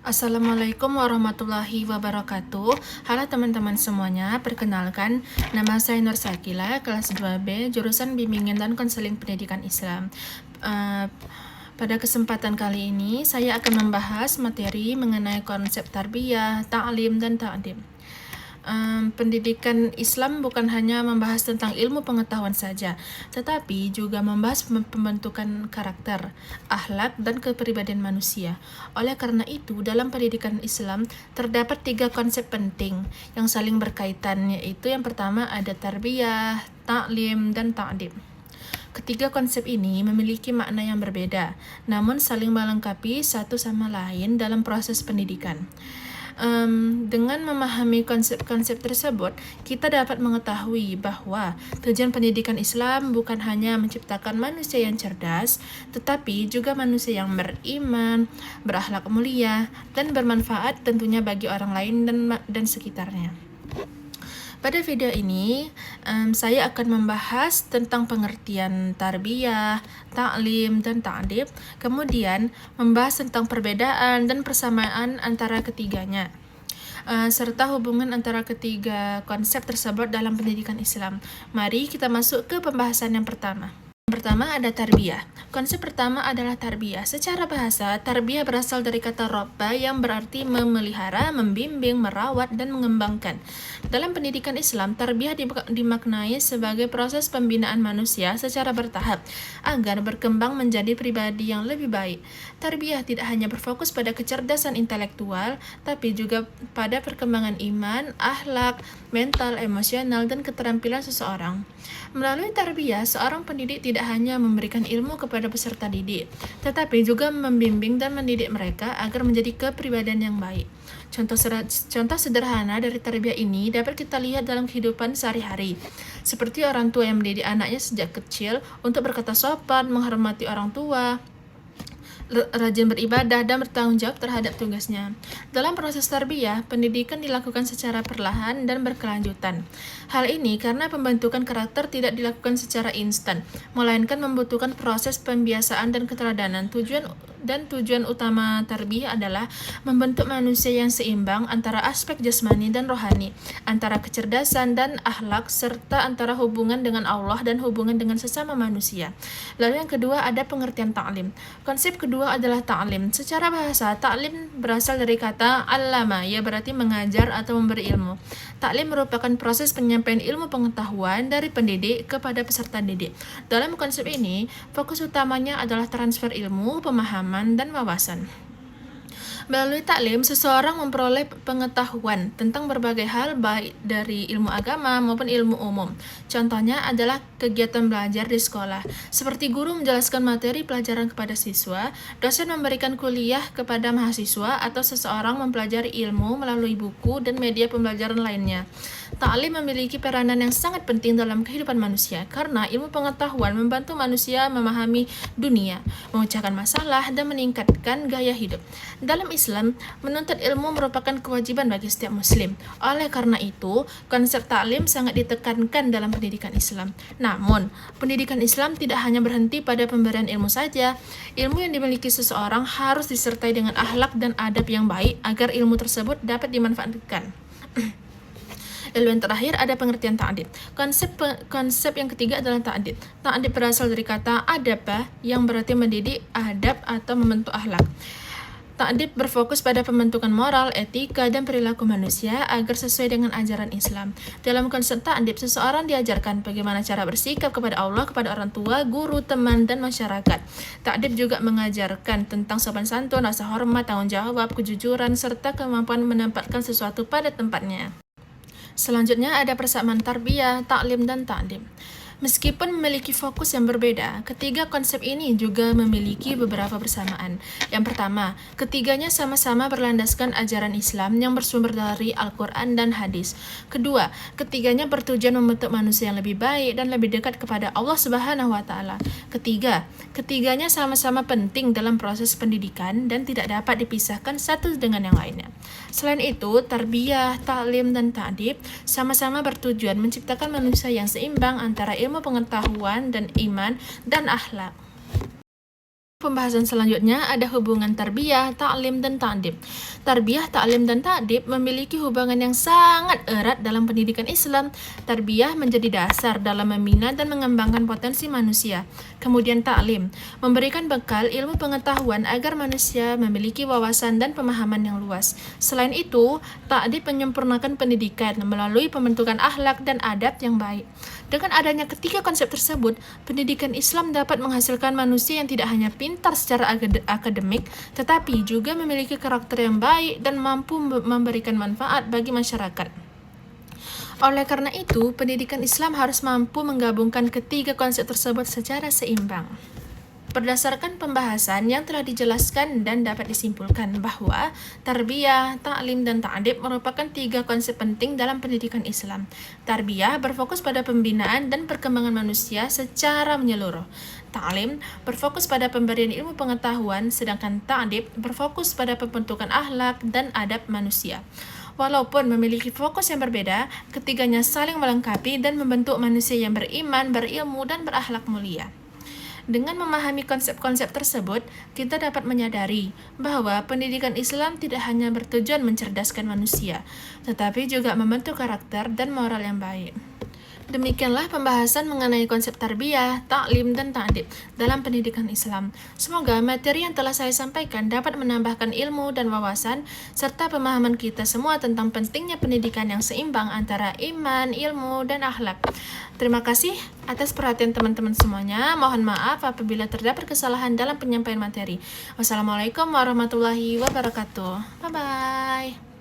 Assalamualaikum warahmatullahi wabarakatuh. Halo teman-teman semuanya, perkenalkan nama saya Nur Sakila, kelas 2B, jurusan Bimbingan dan Konseling Pendidikan Islam. Pada kesempatan kali ini, saya akan membahas materi mengenai konsep tarbiyah, ta'lim, dan ta'dib. Pendidikan Islam bukan hanya membahas tentang ilmu pengetahuan saja, tetapi juga membahas pembentukan karakter, akhlak, dan kepribadian manusia. Oleh karena itu, dalam pendidikan Islam terdapat 3 konsep penting yang saling berkaitan, yaitu yang pertama ada tarbiyah, ta'lim, dan ta'dib. Ketiga konsep ini memiliki makna yang berbeda, namun saling melengkapi satu sama lain dalam proses pendidikan. Dengan memahami konsep-konsep tersebut, kita dapat mengetahui bahwa tujuan pendidikan Islam bukan hanya menciptakan manusia yang cerdas, tetapi juga manusia yang beriman, berakhlak mulia, dan bermanfaat tentunya bagi orang lain dan sekitarnya. Pada video ini, saya akan membahas tentang pengertian tarbiyah, ta'lim, dan ta'dib, kemudian membahas tentang perbedaan dan persamaan antara ketiganya, serta hubungan antara ketiga konsep tersebut dalam pendidikan Islam. Mari kita masuk ke pembahasan yang pertama. Yang pertama ada tarbiyah. Konsep pertama adalah tarbiyah. Secara bahasa, tarbiyah berasal dari kata robba yang berarti memelihara, membimbing, merawat, dan mengembangkan. Dalam pendidikan Islam, tarbiyah dimaknai sebagai proses pembinaan manusia secara bertahap agar berkembang menjadi pribadi yang lebih baik. Tarbiyah tidak hanya berfokus pada kecerdasan intelektual, tapi juga pada perkembangan iman, akhlak, mental, emosional, dan keterampilan seseorang. Melalui tarbiyah, seorang pendidik tidak hanya memberikan ilmu kepada peserta didik, tetapi juga membimbing dan mendidik mereka agar menjadi kepribadian yang baik. Contoh sederhana dari tarbiyah ini dapat kita lihat dalam kehidupan sehari-hari, seperti orang tua yang mendidik anaknya sejak kecil untuk berkata sopan, menghormati orang tua, rajin beribadah, dan bertanggung jawab terhadap tugasnya. Dalam proses tarbiyah, pendidikan dilakukan secara perlahan dan berkelanjutan. Hal ini karena pembentukan karakter tidak dilakukan secara instan, melainkan membutuhkan proses pembiasaan dan keteladanan. Tujuan utama tarbiyah adalah membentuk manusia yang seimbang antara aspek jasmani dan rohani, antara kecerdasan dan akhlak, serta antara hubungan dengan Allah dan hubungan dengan sesama manusia. Lalu yang kedua ada pengertian ta'lim. Konsep kedua adalah ta'lim. Secara bahasa, ta'lim berasal dari kata allama, ia berarti mengajar atau memberi ilmu. Ta'lim merupakan proses penyampaian ilmu pengetahuan dari pendidik kepada peserta didik. Dalam konsep ini, fokus utamanya adalah transfer ilmu, pemahaman, dan wawasan. Melalui taklim, seseorang memperoleh pengetahuan tentang berbagai hal baik dari ilmu agama maupun ilmu umum. Contohnya adalah kegiatan belajar di sekolah, seperti guru menjelaskan materi pelajaran kepada siswa, dosen memberikan kuliah kepada mahasiswa, atau seseorang mempelajari ilmu melalui buku dan media pembelajaran lainnya. Ta'lim memiliki peranan yang sangat penting dalam kehidupan manusia karena ilmu pengetahuan membantu manusia memahami dunia, memecahkan masalah, dan meningkatkan gaya hidup. Dalam Islam, menuntut ilmu merupakan kewajiban bagi setiap muslim. Oleh karena itu, konsep ta'lim sangat ditekankan dalam pendidikan Islam. Namun, pendidikan Islam tidak hanya berhenti pada pemberian ilmu saja. Ilmu yang dimiliki seseorang harus disertai dengan akhlak dan adab yang baik agar ilmu tersebut dapat dimanfaatkan. Lalu yang terakhir ada pengertian ta'dib. Konsep yang ketiga adalah ta'dib. Ta'dib berasal dari kata adabah yang berarti mendidik, adab, atau membentuk akhlak. Ta'dib berfokus pada pembentukan moral, etika, dan perilaku manusia agar sesuai dengan ajaran Islam. Dalam konsep ta'dib, seseorang diajarkan bagaimana cara bersikap kepada Allah, kepada orang tua, guru, teman, dan masyarakat. Ta'dib juga mengajarkan tentang sopan santun, rasa hormat, tanggung jawab, kejujuran, serta kemampuan menempatkan sesuatu pada tempatnya. Selanjutnya ada persamaan tarbiyah, ta'lim, dan ta'dib. Meskipun memiliki fokus yang berbeda, ketiga konsep ini juga memiliki beberapa persamaan. Yang pertama, ketiganya sama-sama berlandaskan ajaran Islam yang bersumber dari Al-Quran dan hadis. Kedua, ketiganya bertujuan membentuk manusia yang lebih baik dan lebih dekat kepada Allah Subhanahu wa Ta'ala. Ketiga, ketiganya sama-sama penting dalam proses pendidikan dan tidak dapat dipisahkan satu dengan yang lainnya. Selain itu, tarbiyah, ta'lim, dan ta'dib sama-sama bertujuan menciptakan manusia yang seimbang antara ilmu pengetahuan dan iman dan akhlak. Pembahasan selanjutnya ada hubungan tarbiyah, ta'lim, dan ta'dib. Tarbiyah, ta'lim, dan ta'dib memiliki hubungan yang sangat erat dalam pendidikan Islam. Tarbiyah menjadi dasar dalam membina dan mengembangkan potensi manusia. Kemudian ta'lim, memberikan bekal ilmu pengetahuan agar manusia memiliki wawasan dan pemahaman yang luas. Selain itu, ta'dib menyempurnakan pendidikan melalui pembentukan akhlak dan adab yang baik. Dengan adanya ketiga konsep tersebut, pendidikan Islam dapat menghasilkan manusia yang tidak hanya pintar secara akademik, tetapi juga memiliki karakter yang baik dan mampu memberikan manfaat bagi masyarakat. Oleh karena itu, pendidikan Islam harus mampu menggabungkan ketiga konsep tersebut secara seimbang. Berdasarkan pembahasan yang telah dijelaskan dan dapat disimpulkan bahwa tarbiyah, ta'lim, dan ta'dib merupakan tiga konsep penting dalam pendidikan Islam. Tarbiyah berfokus pada pembinaan dan perkembangan manusia secara menyeluruh. Ta'lim berfokus pada pemberian ilmu pengetahuan, sedangkan ta'dib berfokus pada pembentukan akhlak dan adab manusia. Walaupun memiliki fokus yang berbeda, ketiganya saling melengkapi dan membentuk manusia yang beriman, berilmu, dan berakhlak mulia. Dengan memahami konsep-konsep tersebut, kita dapat menyadari bahwa pendidikan Islam tidak hanya bertujuan mencerdaskan manusia, tetapi juga membentuk karakter dan moral yang baik. Demikianlah pembahasan mengenai konsep tarbiyah, ta'lim, dan ta'dib dalam pendidikan Islam. Semoga materi yang telah saya sampaikan dapat menambahkan ilmu dan wawasan, serta pemahaman kita semua tentang pentingnya pendidikan yang seimbang antara iman, ilmu, dan akhlak. Terima kasih atas perhatian teman-teman semuanya. Mohon maaf apabila terdapat kesalahan dalam penyampaian materi. Wassalamualaikum warahmatullahi wabarakatuh. Bye-bye.